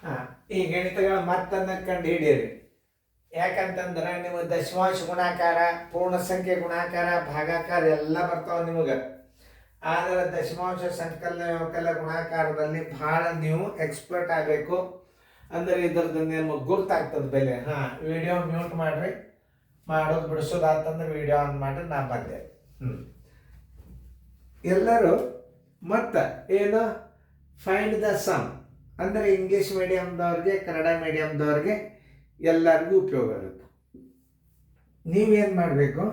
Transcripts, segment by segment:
ಹಾಂ, ಈ ಗಣಿತಗಳ ಮತ್ತನ್ನು ಕಂಡು ಹಿಡಿಯಿರಿ. ಯಾಕಂತಂದ್ರೆ ನಿಮಗೆ ದಶಮಾಂಶ ಗುಣಾಕಾರ, ಪೂರ್ಣ ಸಂಖ್ಯೆ ಗುಣಾಕಾರ, ಭಾಗಾಕಾರ ಎಲ್ಲ ಬರ್ತಾವೆ ನಿಮಗೆ. ಆದರೆ ದಶಮಾಂಶ ಸಂಕಲನ ವ್ಯವಕಲ ಗುಣಾಕಾರದಲ್ಲಿ ಭಾಳ ನೀವು ಎಕ್ಸ್ಪರ್ಟ್ ಆಗಬೇಕು. ಅಂದರೆ ಇದ್ರದ್ದು ನಿಮಗೆ ಗುರ್ತಾಗ್ತದೆ ಬೆಲೆ. ಹಾಂ, ವಿಡಿಯೋ ಮ್ಯೂಟ್ ಮಾಡಿರಿ. ಮಾಡೋದು ಬಿಡಿಸೋದಾತಂದ್ರೆ ವಿಡಿಯೋ ಆನ್ ಮಾಡಿ ನಾ ಬಂದೆ. ಎಲ್ಲರೂ ಮತ್ತು ಏನು ಫೈಂಡ್ ದ ಸಮ್ ಅಂದರೆ ಇಂಗ್ಲೀಷ್ ಮೀಡಿಯಮ್ದವ್ರಿಗೆ, ಕನ್ನಡ ಮೀಡಿಯಮ್ದವ್ರಿಗೆ ಎಲ್ಲರಿಗೂ ಉಪಯೋಗ ಆಗುತ್ತೆ. ನೀವೇನು ಮಾಡಬೇಕು,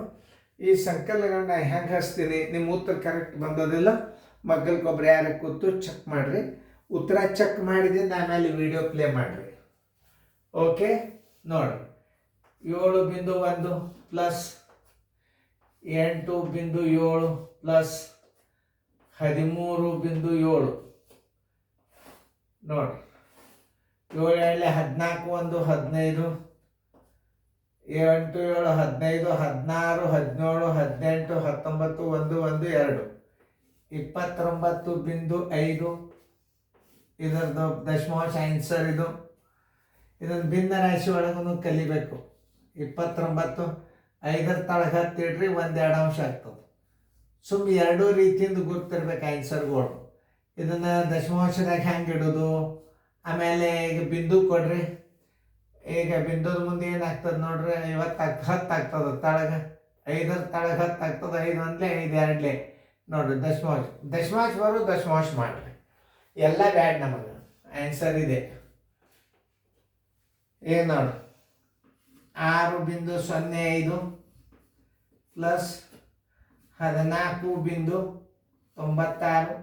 ಈ ಸಂಕಲನಗಳನ್ನ ಹೆಂಗೆ ಹಚ್ತೀನಿ, ನಿಮ್ಮ ಉತ್ತರ ಕರೆಕ್ಟ್ ಬಂದೋದಿಲ್ಲ, ಮಗ್ಗಲ್ಗೊಬ್ರು ಯಾರ ಕೂತು ಚೆಕ್ ಮಾಡಿರಿ. ಉತ್ತರ ಚೆಕ್ ಮಾಡಿದಿಂದ ಆಮೇಲೆ ವಿಡಿಯೋ ಪ್ಲೇ ಮಾಡಿರಿ. ಓಕೆ, ನೋಡಿ. 7.1 ಪ್ಲಸ್ 8.7 ಪ್ಲಸ್ 13.7 ನೋಡಿ. 7 7 14 1 15 8 7 15 16 17 18 19 1 1 2 29.5 ಇದರದ್ದು ದಶಮಾಂಶ ಆನ್ಸರ್ ಇದು. ಇದನ್ನು ಭಿನ್ನ ರಾಶಿ ಒಳಗೂ ಕಲಿಬೇಕು. 29 5 ತಳಗ ಹತ್ತಿಡ್ರಿ, 1 2 ಅಂಶ ಆಗ್ತದೆ. ಸುಮ್ಮನೆ ಎರಡೂ ರೀತಿಯಿಂದ ಗುರ್ತಿರ್ಬೇಕು ಆನ್ಸರ್ಗಳು. ಇದನ್ನು ದಶಮಾಂಶದಾಗ ಹೆಂಗೆ ಇಡೋದು, ಆಮೇಲೆ ಈಗ ಬಿಂದು ಕೊಡ್ರಿ. ಈಗ ಬಿಂದುದ ಮುಂದೆ ಏನಾಗ್ತದೆ ನೋಡ್ರಿ, 50 10 ಆಗ್ತದೆ ತಳಗ, 5 ತಳಗ 10 ಆಗ್ತದೆ. 5 1 5 2 ನೋಡ್ರಿ. ದಶಮಾಂಶ ಬರೋ ದಶಮಾಂಶ ಮಾಡ್ರಿ. ಎಲ್ಲ ಬ್ಯಾಡ್ ನಮಗೆ. ಆನ್ಸರ್ ಇದೆ ಏನು ನೋಡು. 6.05 ಪ್ಲಸ್ 14.96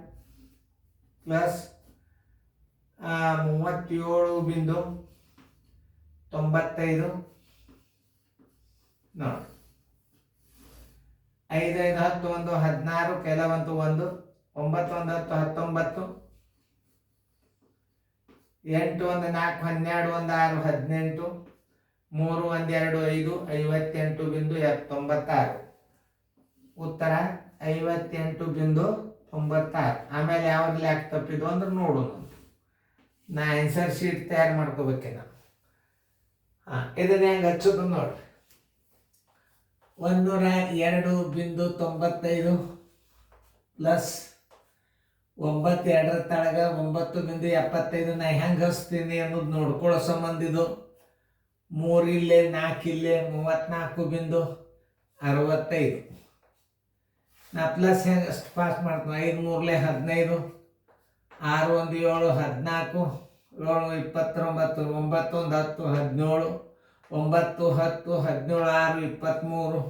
ಪ್ಲಸ್ 37.95 ನೋಡಿ. 5 5 10 1 16 ಕೆಲವಂತು 1 9 1 10 19 8 1 4 12 1 6 18 3 1 2 5 58.96 ಉತ್ತರ 58.96. ಆಮೇಲೆ ಯಾವ್ದು ಲ್ಯಾಕ್ ತಪ್ಪಿದ್ದು ಅಂದ್ರೆ ನೋಡೋಣ. ನಾ ಆನ್ಸರ್ ಶೀಟ್ ತಯಾರು ಮಾಡ್ಕೋಬೇಕೇನ. ಹಾಂ, ಇದನ್ನ ಹೆಂಗೆ ಹಚ್ಚೋದು ನೋಡ್ರಿ. 102.95 ಪ್ಲಸ್ 9 2 ತಳಗ 9.75 ನಾ ಹೆಂಗೆ ಹಚ್ತೀನಿ ಅನ್ನೋದು ನೋಡ್ಕೊಳ್ಳೋ ಸಂಬಂಧ ಇದು. 3 ಇಲ್ಲೇ 4 ಇಲ್ಲೇ 34.65 ನಾ ಪ್ಲಸ್ ಹೆಂಗೆ ಅಷ್ಟು ಪಾಸ್ ಮಾಡ್ತೀನಿ. 5 3 15 6 1 7 14 7 29 9 1 10 17 9 10 17 6 23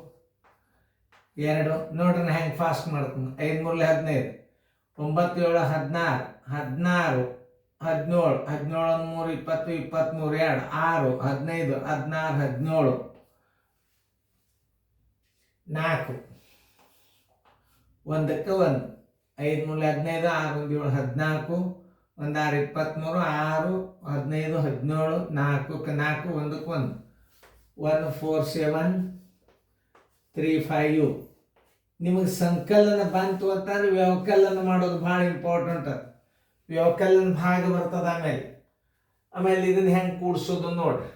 2 ನೋಡ್ರಿ. ನಾ ಹೆಂಗೆ ಫಾಸ್ಟ್ ಮಾಡ್ತೀನಿ. 5 3 15 9 7 16 16 17 17 1 3 20 23 2 6 15 16 17 4 ಒಂದಕ್ಕೆ 1 5 3 15 6 1 7 14 1 6 23 6 15 17 4ಕ್ಕೆ 4 1ಕ್ಕೆ 1 1 4 7 3 5. ನಿಮಗೆ ಸಂಕಲನ ಬಂತು ಅಂತಂದ್ರೆ ವ್ಯವಕಲನ ಮಾಡೋದು ಭಾಳ ಇಂಪಾರ್ಟೆಂಟ್. ವ್ಯವಕಲನ ಭಾಗ ಬರ್ತದೆ. ಆಮೇಲೆ ಇದನ್ನ ಹೆಂಗೆ ಕೂಡಿಸೋದು ನೋಡ್ರಿ.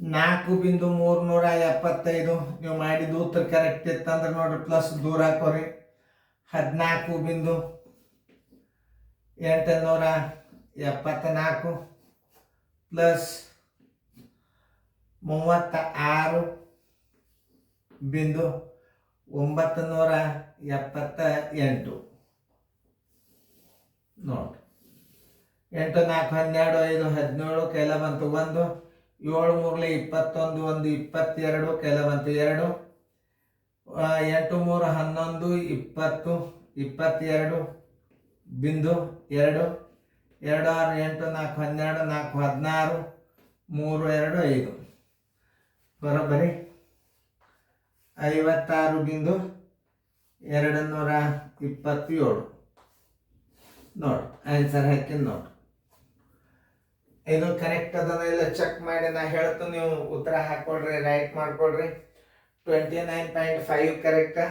4.375 ನೀವು ಮಾಡಿದ್ದು ಉತ್ತರ ಕರೆಕ್ಟ್ ಇತ್ತಂದ್ರೆ ನೋಡ್ರಿ ಪ್ಲಸ್ ದೂರ ಹಾಕೋರಿ. 14.874 ಪ್ಲಸ್ 36.978 ನೋಡ್ರಿ. 8 4 12 5 17 ಕೆಲ ಬಂತು 1 7 3 21 1 22 ಕೆಲ ಬಂತು 2 8 3 11 20 22 ಬಿಂದು 2 2 6 8 4 12 4 16 3 2 5 ಬರೋಬ್ಬರಿ 56.227 ನೋಡಿ. ಆನ್ಸರ್ ಹಾಕಿನ ನೋಡಿ. ಇದು ಕರೆಕ್ಟ್ ಅದನ್ನ ಇಲ್ಲ ಚೆಕ್ ಮಾಡಿ ನಾ ಹೇಳ್ತೀನಿ. ನೀವು ಉತ್ತರ ಹಾಕೊಳ್ರಿ, ರೈಟ್ ಮಾಡ್ಕೊಳ್ರಿ. 29.5 ಕರೆಕ್ಟ್.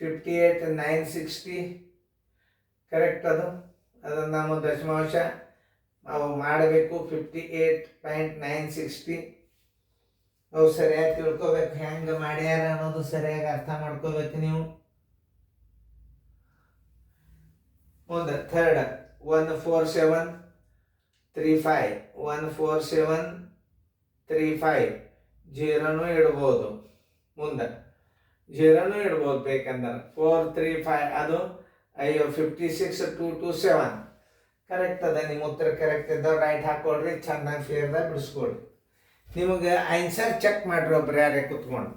58 960 ಕರೆಕ್ಟ್. ಅದು ನಮ್ಮ ದಶಮಾಂಶ ಅವು ಮಾಡಬೇಕು. 58.960 ಅವು ಸರಿಯಾಗಿ ತಿಳ್ಕೊಬೇಕು, ಹೆಂಗೆ ಮಾಡ್ಯಾರ ಅನ್ನೋದು ಸರಿಯಾಗಿ ಅರ್ಥ ಮಾಡ್ಕೋಬೇಕು ನೀವು. ಮುಂದೆ ಥರ್ಡ್ 14735 14735 ಜೀರೋನು ಇಡ್ಬೋದು. ಮುಂದೆ ಜೀರೋನು ಇಡ್ಬೋದು ಬೇಕಂದ್ರೆ. 435 ಅದು 56,227 ಕರೆಕ್ಟ್ ಅದ. ನಿಮ್ಮ ಉತ್ತರ ಕರೆಕ್ಟ್ ಇದ್ದಾವೆ, ರೈಟ್ ಹಾಕೊಳ್ರಿ, ಚೆನ್ನಾಗಿ ಫೇರ್ದಾಗ ಬಿಡಿಸ್ಕೊಳ್ರಿ. ನಿಮಗೆ ಆನ್ಸರ್ ಚೆಕ್ ಮಾಡ್ರಿ ಒಬ್ರು ಯಾರೇ ಕುತ್ಕೊಂಡು.